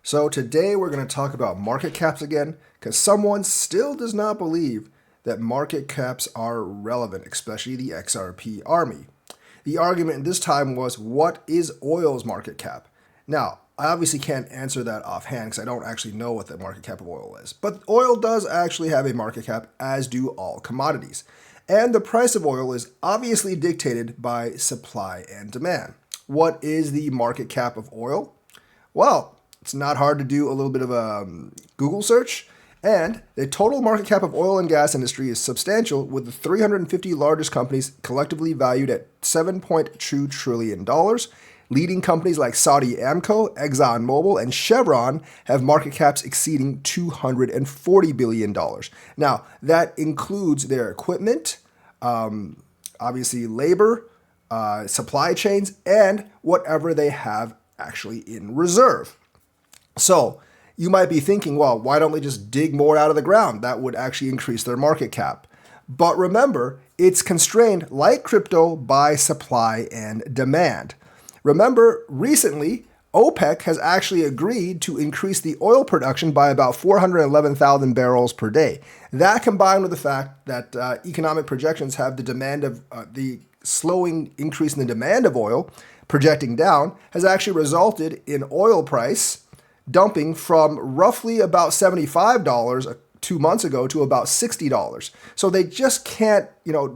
So today we're going to talk about market caps again because someone still does not believe that market caps are relevant, especially the XRP army. The argument this time was, what is oil's market cap? Now, I obviously can't answer that offhand because I don't actually know what the market cap of oil is. But oil does actually have a market cap, as do all commodities. And the price of oil is obviously dictated by supply and demand. What is the market cap of oil? Well, it's not hard to do a little bit of a Google search. And the total market cap of oil and gas industry is substantial, with the 350 largest companies collectively valued at $7.2 trillion. Leading companies like Saudi Aramco, ExxonMobil, and Chevron have market caps exceeding $240 billion. Now, that includes their equipment, obviously labor, supply chains, and whatever they have actually in reserve. So you might be thinking, well, why don't they just dig more out of the ground? That would actually increase their market cap. But remember, it's constrained, like crypto, by supply and demand. Remember, recently, OPEC has actually agreed to increase the oil production by about 411,000 barrels per day. That, combined with the fact that economic projections have the demand of the slowing increase in the demand of oil projecting down, has actually resulted in oil price dumping from roughly about $75 2 months ago to about $60. So they just can't,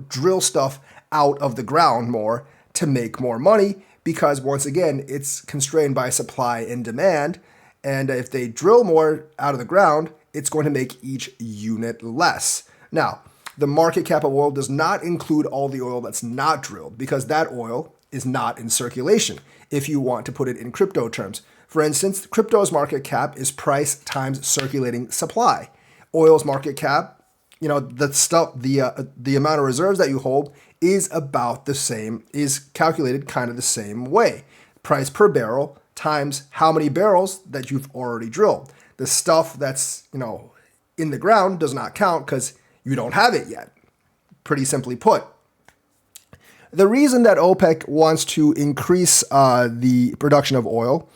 drill stuff out of the ground more to make more money, because once again, it's constrained by supply and demand. And if they drill more out of the ground, it's going to make each unit less. Now, the market cap of oil does not include all the oil that's not drilled, because that oil is not in circulation, if you want to put it in crypto terms. For instance, crypto's market cap is price times circulating supply. Oil's market cap, the amount of reserves that you hold is about the same, is calculated kind of the same way. Price per barrel times how many barrels that you've already drilled. The stuff that's, in the ground does not count because you don't have it yet. Pretty simply put. The reason that OPEC wants to increase the production of oil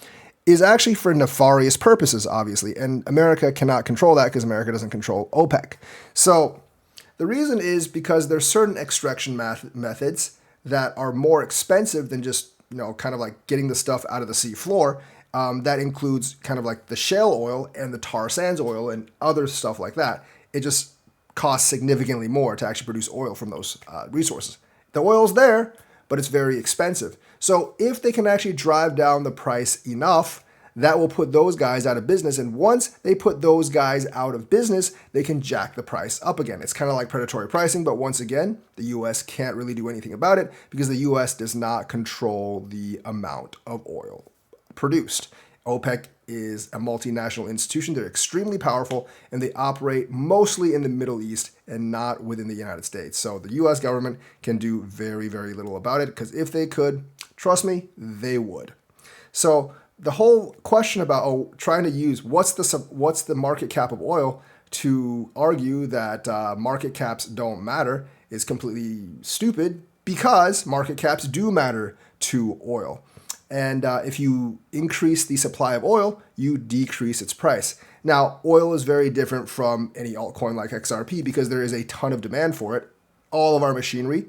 is actually for nefarious purposes, obviously, and America cannot control that because America doesn't control OPEC. So the reason is because there's certain extraction methods that are more expensive than just, kind of like getting the stuff out of the sea floor. That includes kind of like the shale oil and the tar sands oil and other stuff like that. It just costs significantly more to actually produce oil from those resources. The oil's there, but it's very expensive. So if they can actually drive down the price enough, that will put those guys out of business. And once they put those guys out of business, they can jack the price up again. It's kind of like predatory pricing, but once again, the US can't really do anything about it because the US does not control the amount of oil produced. OPEC is a multinational institution. They're extremely powerful, and they operate mostly in the Middle East and not within the United States. So the US government can do very, very little about it, because if they could, trust me, they would. So the whole question about trying to use what's the market cap of oil to argue that market caps don't matter is completely stupid, because market caps do matter to oil. And if you increase the supply of oil, you decrease its price. Now, oil is very different from any altcoin like XRP because there is a ton of demand for it. All of our machinery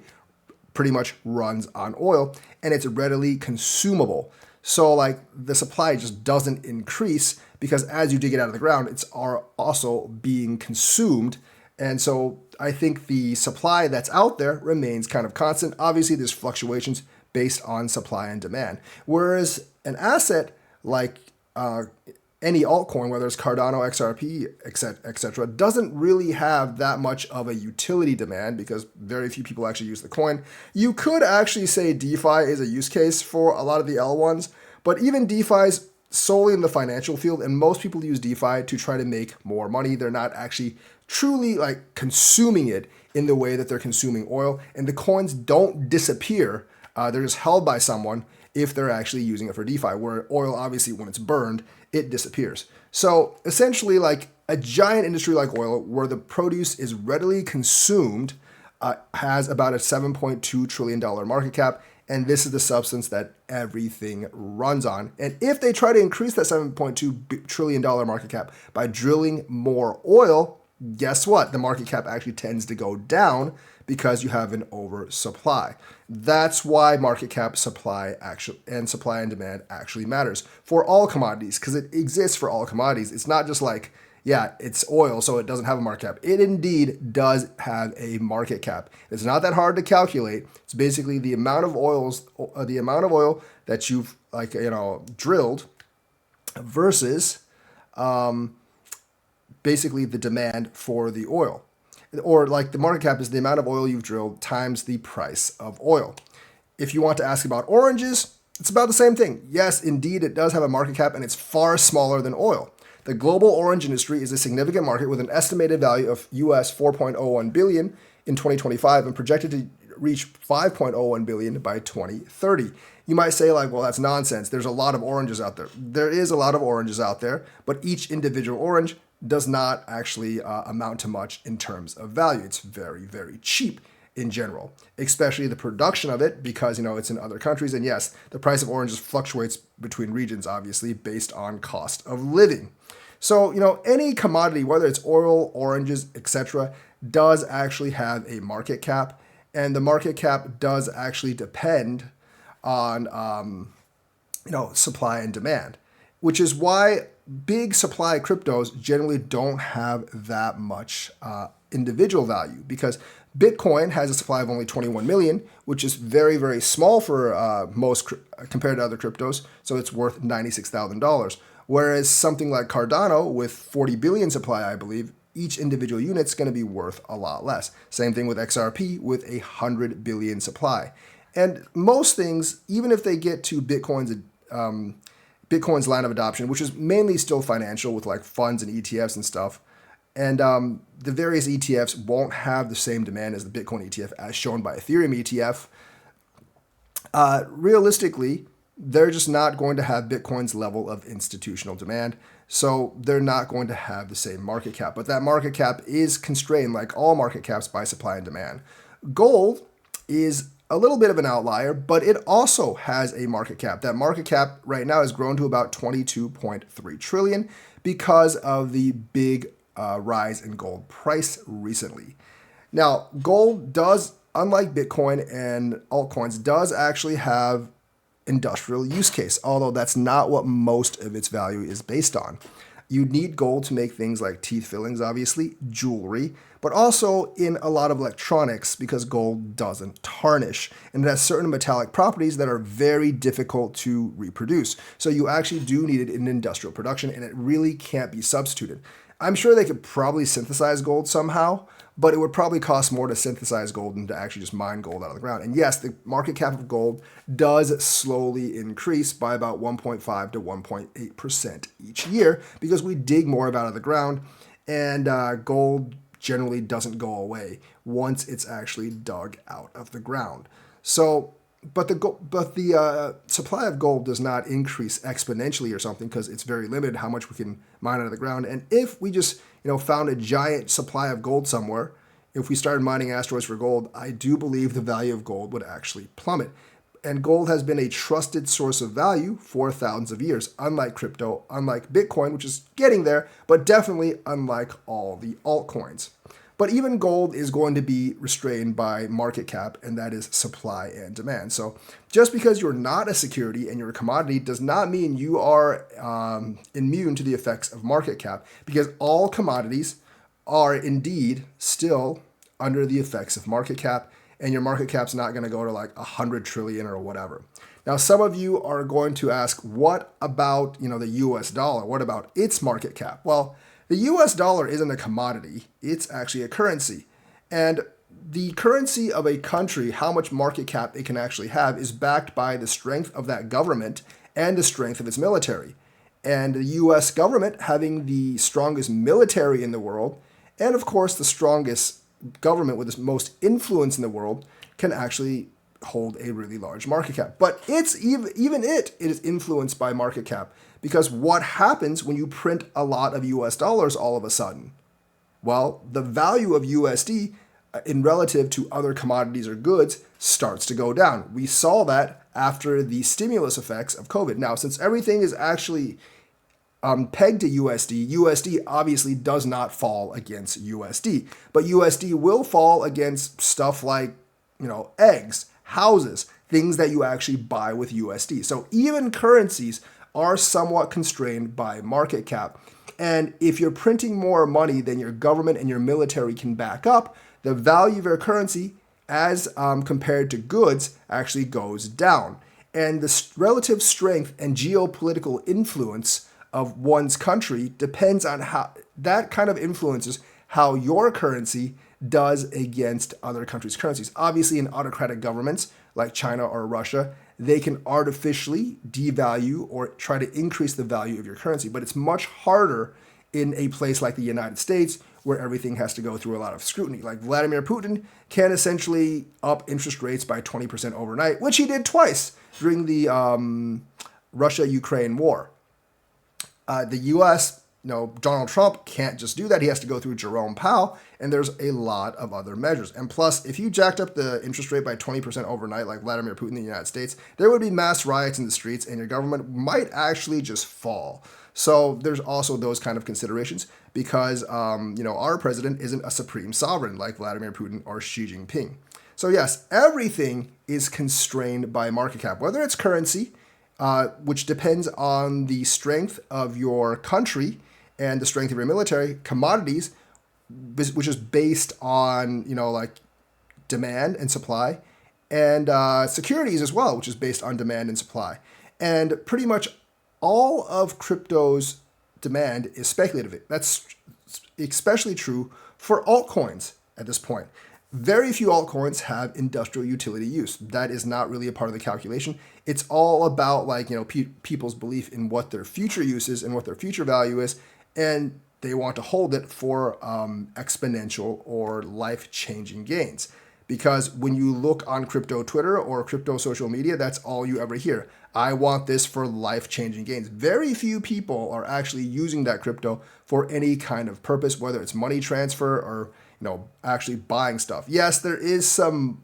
pretty much runs on oil, and it's readily consumable. So like the supply just doesn't increase because as you dig it out of the ground, it's also being consumed. And so I think the supply that's out there remains kind of constant. Obviously, there's fluctuations based on supply and demand. Whereas an asset like any altcoin, whether it's Cardano, XRP, etc., doesn't really have that much of a utility demand because very few people actually use the coin. You could actually say DeFi is a use case for a lot of the L1s, but even DeFi is solely in the financial field, and most people use DeFi to try to make more money. They're not actually truly like consuming it in the way that they're consuming oil, and the coins don't disappear. They're just held by someone if they're actually using it for DeFi, where oil, obviously, when it's burned, it disappears. So essentially, like a giant industry like oil, where the produce is readily consumed, has about a $7.2 trillion market cap And this is the substance that everything runs on. And if they try to increase that $7.2 trillion market cap by drilling more oil, guess what? The market cap actually tends to go down because you have an oversupply. That's why market cap supply and demand actually matters for all commodities, because it exists for all commodities. It's not just like, yeah, it's oil, so it doesn't have a market cap. It indeed does have a market cap. It's not that hard to calculate. It's basically the amount of oil that you've drilled versus basically the demand for the oil. Or like the market cap is the amount of oil you've drilled times the price of oil. If you want to ask about oranges, it's about the same thing. Yes, indeed, it does have a market cap, and it's far smaller than oil. The global orange industry is a significant market with an estimated value of US $4.01 billion in 2025 and projected to reach $5.01 billion by 2030. You might say, like, well, that's nonsense. There's a lot of oranges out there. There is a lot of oranges out there, but each individual orange does not actually amount to much in terms of value. It's very, very cheap in general, especially the production of it, because it's in other countries. And yes, the price of oranges fluctuates between regions, obviously, based on cost of living. So, any commodity, whether it's oil, oranges, etc., does actually have a market cap, and the market cap does actually depend on supply and demand, which is why big supply cryptos generally don't have that much individual value, because Bitcoin has a supply of only 21 million, which is very, very small for most compared to other cryptos. So it's worth $96,000. Whereas something like Cardano with 40 billion supply, I believe, each individual unit's going to be worth a lot less. Same thing with XRP with 100 billion supply. And most things, even if they get to Bitcoin's line of adoption, which is mainly still financial with like funds and ETFs and stuff, and the various ETFs won't have the same demand as the Bitcoin ETF as shown by Ethereum ETF. Realistically, they're just not going to have Bitcoin's level of institutional demand, so they're not going to have the same market cap. But that market cap is constrained, like all market caps, by supply and demand. Gold is a little bit of an outlier, but it also has a market cap. That market cap right now has grown to about 22.3 trillion because of the big rise in gold price recently. Now, gold does, unlike Bitcoin and altcoins, does actually have industrial use case, although that's not what most of its value is based on. You need gold to make things like teeth fillings, obviously, jewelry, but also in a lot of electronics, because gold doesn't tarnish, and it has certain metallic properties that are very difficult to reproduce. So you actually do need it in industrial production, and it really can't be substituted. I'm sure they could probably synthesize gold somehow, but it would probably cost more to synthesize gold than to actually just mine gold out of the ground. And yes, the market cap of gold does slowly increase by about 1.5 to 1.8% each year because we dig more out of the ground, and gold generally doesn't go away once it's actually dug out of the ground. So, but the supply of gold does not increase exponentially or something, because it's very limited how much we can mine out of the ground. And if we just found a giant supply of gold somewhere, if we started mining asteroids for gold, I do believe the value of gold would actually plummet. And gold has been a trusted source of value for thousands of years, unlike crypto, unlike Bitcoin, which is getting there, but definitely unlike all the altcoins. But even gold is going to be restrained by market cap, and that is supply and demand. So just because you're not a security and you're a commodity does not mean you are immune to the effects of market cap, because all commodities are indeed still under the effects of market cap, and your market cap's not going to go to like 100 trillion or whatever. Now, some of you are going to ask, what about the US dollar? What about its market cap? Well, the US dollar isn't a commodity, it's actually a currency. And the currency of a country, how much market cap it can actually have, is backed by the strength of that government and the strength of its military. And the US government, having the strongest military in the world, and of course the strongest government with the most influence in the world, can actually hold a really large market cap. But it is influenced by market cap, because what happens when you print a lot of US dollars all of a sudden? Well, the value of USD in relative to other commodities or goods starts to go down. We saw that after the stimulus effects of COVID. Now, since everything is actually pegged to USD, USD obviously does not fall against USD, but USD will fall against stuff like, eggs, houses, things that you actually buy with USD. So even currencies are somewhat constrained by market cap. And if you're printing more money than your government and your military can back up, the value of your currency as compared to goods actually goes down. And the relative strength and geopolitical influence of one's country depends on how that kind of influences how your currency does against other countries' currencies. Obviously, in autocratic governments like China or Russia, they can artificially devalue or try to increase the value of your currency. But it's much harder in a place like the United States where everything has to go through a lot of scrutiny. Like Vladimir Putin can essentially up interest rates by 20% overnight, which he did twice during the Russia-Ukraine war. The U.S., Donald Trump can't just do that. He has to go through Jerome Powell, and there's a lot of other measures. And plus, if you jacked up the interest rate by 20% overnight, like Vladimir Putin in the United States, there would be mass riots in the streets, and your government might actually just fall. So there's also those kind of considerations because, our president isn't a supreme sovereign like Vladimir Putin or Xi Jinping. So yes, everything is constrained by market cap, whether it's currency, which depends on the strength of your country and the strength of your military, commodities, which is based on, demand and supply, and securities as well, which is based on demand and supply. And pretty much all of crypto's demand is speculative. That's especially true for altcoins at this point. Very few altcoins have industrial utility use. That is not really a part of the calculation. It's all about people's belief in what their future use is and what their future value is, and they want to hold it for exponential or life-changing gains. Because when you look on crypto Twitter or crypto social media, that's all you ever hear. I want this for life-changing gains. Very few people are actually using that crypto for any kind of purpose, whether it's money transfer or actually buying stuff. Yes, there is some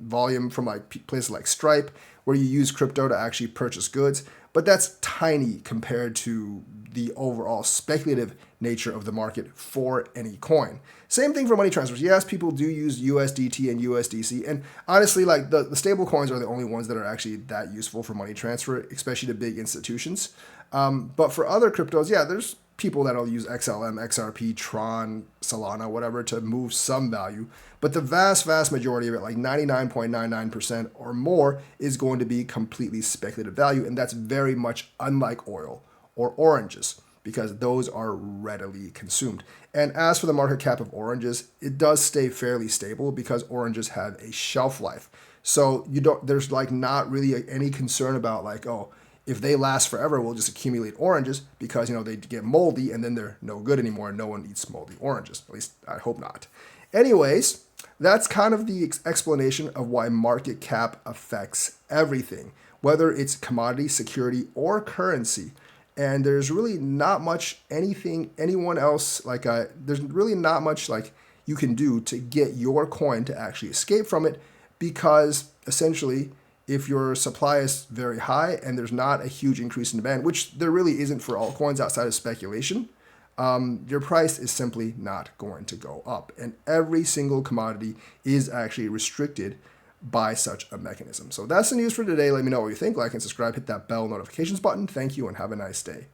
volume from places like Stripe where you use crypto to actually purchase goods, but that's tiny compared to the overall speculative nature of the market for any coin. Same thing for money transfers. Yes, people do use USDT and USDC, and honestly, the stable coins are the only ones that are actually that useful for money transfer, especially to big institutions. But for other cryptos, there's people that'll use XLM, XRP, Tron, Solana, whatever, to move some value. But the vast, vast majority of it, like 99.99% or more, is going to be completely speculative value. And that's very much unlike oil or oranges, because those are readily consumed. And as for the market cap of oranges, it does stay fairly stable because oranges have a shelf life. So there's not really any concern about if they last forever, we'll just accumulate oranges because, they get moldy and then they're no good anymore. No one eats moldy oranges. At least I hope not. Anyways, that's kind of the explanation of why market cap affects everything, whether it's commodity, security, or currency. And there's really not much anyone else, there's really not much you can do to get your coin to actually escape from it, because essentially, if your supply is very high and there's not a huge increase in demand, which there really isn't for altcoins outside of speculation, your price is simply not going to go up. And every single commodity is actually restricted by such a mechanism. So that's the news for today. Let me know what you think. Like and subscribe, hit that bell notifications button. Thank you and have a nice day.